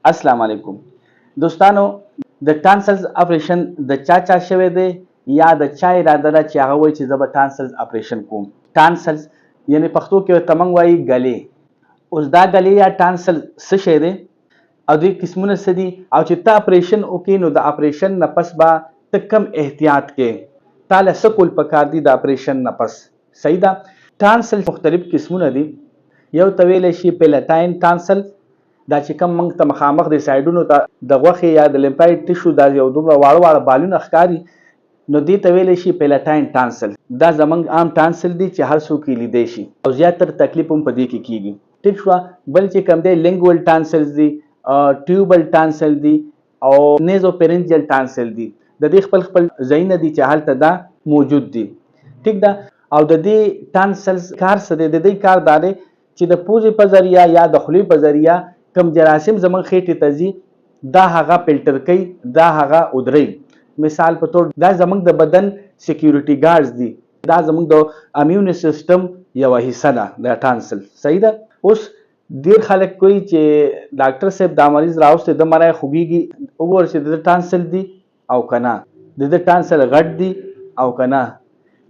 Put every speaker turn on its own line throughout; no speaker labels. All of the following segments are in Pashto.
السلام علیکم دوستانو. د ټانسلز اپریشن د چا شوی دی یا د چا اراده ده چې هغه وایي چې زه به ټانسلز اپریشن کوم. ټانسلز یعنی پښتو کې ورته موږ وایي ګلې. اوس دا ګلې یا ټانسل څه شی دی او دوی قسمونه څه دي او چې ته اپریشن وکړې نو د اپریشن نه پس به ته کم احتیاط کې تا له څه کول پکار دي د اپریشن نه پس. صحیح ده. ټانسل مختلف قسمونه دي. یو ته ویلی شي پیلټاین ټانسل، دا چې کوم موږ ته مخامخ د سایډونو ته د غوښې یا د لیمفاید ټیشو دا یو دومره واړه واړه بالونه ښکاري نو دې ته ویلی شي پیلټاین ټانسل. دا زموږ عام ټانسل دي چې هر څوک یې لیدی شي او زیاتره تکلیف هم په دې کې کیږي. ټیک شوه. بل چې کوم دی لینګول ټانسلز دي، ټیوبل ټانسل دي او نیزو پرنجل ټانسل دي. د دې خپل خپل ځایونه دي چې هلته دا موجود دي. ټیک ده. او د دې ټانسلز کار څه دی؟ د دې کار دا دی چې د پوزې په ذریعه یا د خولې په ذریعه کم جراثیم زموږ خېټې ته ځي دا هغه فلټر کوي، دا هغه ودروي. مثال په طور دا زموږ د بدن سکیورټي ګارډز دي، دا زموږ د امیون سیستم یوه حصه ده د ټانسل. صحیح ده. اوس ډېر خلک کوي چې ډاکټر صاحب دا مریض راوستی د مری خوږېږي، وګوره چې د ټانسل دي او که نه، د ټانسل غټ دي او که نه،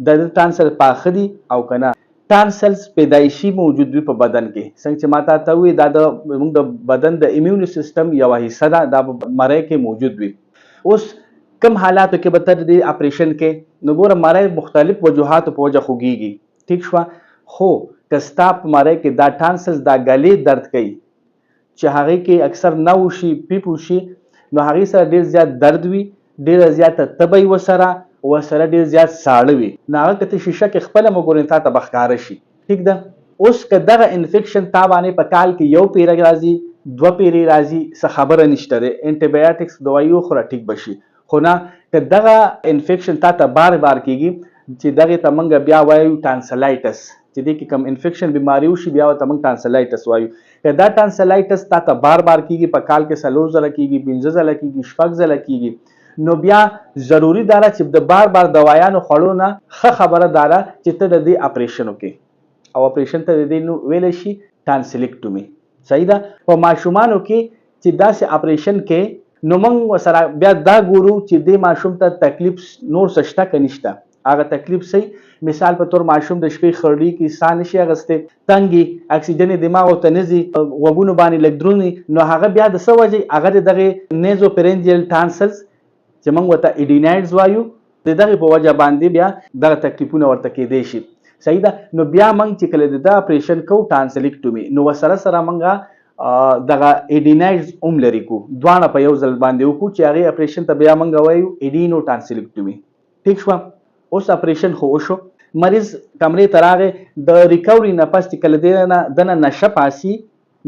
د ټانسل پاخه دي او که نه. ټانسلز پیدایشي موجود وي په بدن کې. څنګه چې ما ته ووایي دا زموږ د بدن د امیون سیستم یوه حصه ده، دا په مری کې موجود وي. اوس کم حالاتو کې به ته د اپریشن کې نو ګوره مری مختلف وجوهاتو په وجه خوږېږي. ټیک شوه. خو که ستا په مری کې دا ټانسلز دا ګلې درد کوي چې هغې کې اکثر نه وشي پیپ وشي نو هغې سره ډېر زیات درد وي، ډېره زیاته تبه وي ورسره ډېر زیات ساړه وي نو هغه که ته شیشه کې خپله وګورې تا ته به ښکاره شي. ټیک ده. اوس که دغه انفیکشن تا باندې په کال کې یو پیره راځي، دوه پیرې راځي، څه خبره نشته دی، انټي بایوټکس دوایي وخوره ټیک به شي. خو نه که دغه انفیکشن تا ته بار بار کېږي چې دغې ته موږ بیا وایو ټانسلایټس، چې دې کې کوم انفیکشن بیماري وشي بیا ورته موږ ټانسلایټس وایو. که دا ټانسلایټس تا ته بار بار کېږي، په کال کې 4 ځله کېږي، 5 ځله کېږي، 6 ځله کېږي، نو بیا ضروري دا ده چې د بار بار دوایانو خوړو نه ښه خبره دا ده چې ته د دې اپریشن وکړې او اپریشن ته د دې نو ویلی شي ټانسلیکټومي. صحیح ده. په ماشومانو کې چې داسې اپریشن کې نو موږ ورسره بیا دا ګورو چې دې ماشوم ته تکلیف نور څه شته که نشته. هغه تکلیف صحیح مثال په طور ماشوم د شپې خړډي کې ساه نشي اخیستی، تنګي، اکسیجن دماغ ورته نه ځي، غوږونو باندې لږ دروند، نو هغه بیا د څه وجې هغه د دغې نیزو پرنجل ټانسلز چې موږ ورته ایډینایډز وایو د دغې په وجه باندې بیا دغه تکلیفونه ورته کیدی شي. صحیح ده. نو بیا موږ چې کله د ده اپریشن کوو ټانسلیکټومي نو ورسره سره موږ دغه ایډینایډز هم لرې کوو، دواړه په یو ځل باندې وکړو چې هغې اپریشن ته بیا موږ وایو ایډینو ټانسلیکټومي. ټیک شوه. اوس اپریشن خو وشو، مریض کمرې ته راغی، د ریکوري نه پس چې کله دنه نشه پاسي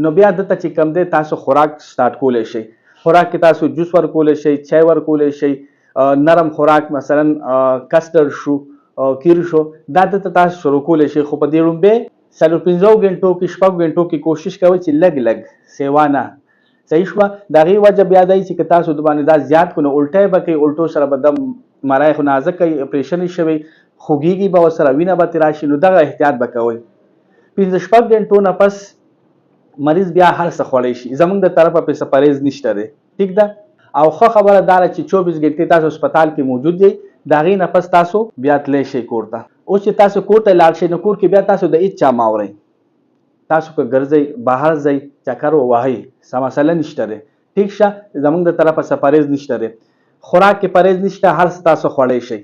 نو بیا دته چې کوم دی تاسو خوراک سټارټ کولی شئ. خوراک کې تاسو جوس ورکولی شئ، چای ورکولی شئ، نرم خوراک مثلا کسټرډ شو، کیر شو، دا دته تاسو شروع کولی شئ. خو په دې لومبې 4-5 غنټو کې 6 غنټو کې کوشش کوئ چې لږ لږ سیوا نه. صحیح شوه. د هغې وجه بیا دی چې که تاسو د باندې دا زیات کړو نو الټی به کوئ، الټو سره به دم مری خو نازک کوي، اپریشن یې شوی، خوږېږي به ورسره، وینه به ترې راشي، نو دغه احتیاط به کوئ. 5-6 غنټو نه پس مریض بیا هر څه خوړی شي، زموږ د طرفه پې څه پرهیز نشته دی. ټیک ده. او ښه خبره دا ده چې 24 غنټې تاسو هسپتال کې موجود دی، د هغې نه پس تاسو بیا تلی شئ کور ته. اوس چې تاسو کور ته لاړ شئ نو کور کې بیا تاسو د هېڅ چا مه اورئ. تاسو که ګرځئ، بهر ځئ، چکر ووهئ، څه مسله نشته دی. ټیک شه. زموږ د طرفه څه پرهیز نشته دی. خوراک کې پرهیز نشته، هر څه تاسو خوړی شئ.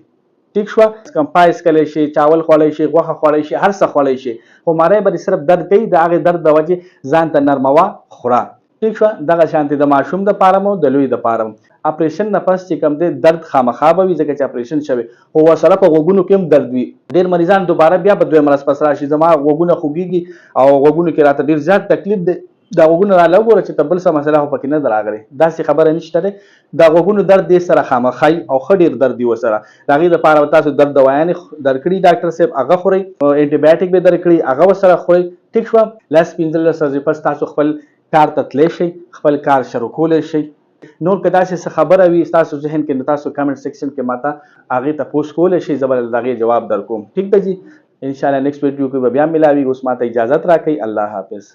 ټیک شوه. کمپای څکلی شي، چاول خوړی شي، غوښه خوړی شي، هر څه خوړی شي، خو مری به دې صرف درد کوي، د هغې درد د وجې ځان ته نرموه، خوره. ټیک شوه. دغه شانتې د ماشوم دپاره مو د لوی دپاره مو اپریشن نه پس چې کوم دی درد خامخا به وي ځکه چې اپریشن شوی، خو ورسره په غوږونو کې هم درد وي. ډېر مریضان دوباره بیا په دویم ورځ پس راشي زما غوږونه خوږېږي او غوږونو کې راته ډېر زیات تکلیف دی، دا غوږونه راله وګوره چې ته بل څه مسله خو پکې نه ده راغلې. داسې خبره نشته دی. دا غوږونو درد دې سره خامخا او ښه ډېر درد وي ورسره. د هغې دپاره به تاسو درد دوایانې درکړي ډاکټر صاحب، هغه خورئ، انټي بایوټیک به درکړي، هغه ورسره خورئ. ټیک شوه. 10-15 ورځې پس تاسو خپل کار ته تلی شئ، خپل کار شروع کولی شئ. نور که داسې څه خبره وي ستاسو ذهن کې نو تاسو کمنټ سیکشن کې ماته هغې ته پوسټ کولی شئ، زه به د هغې جواب در کوم. ټیک ده جي. انشاءالله نیکسټ ویډیو کې به بیا ملاوي. اوس ماته اجازت راکئ. الله حافظ.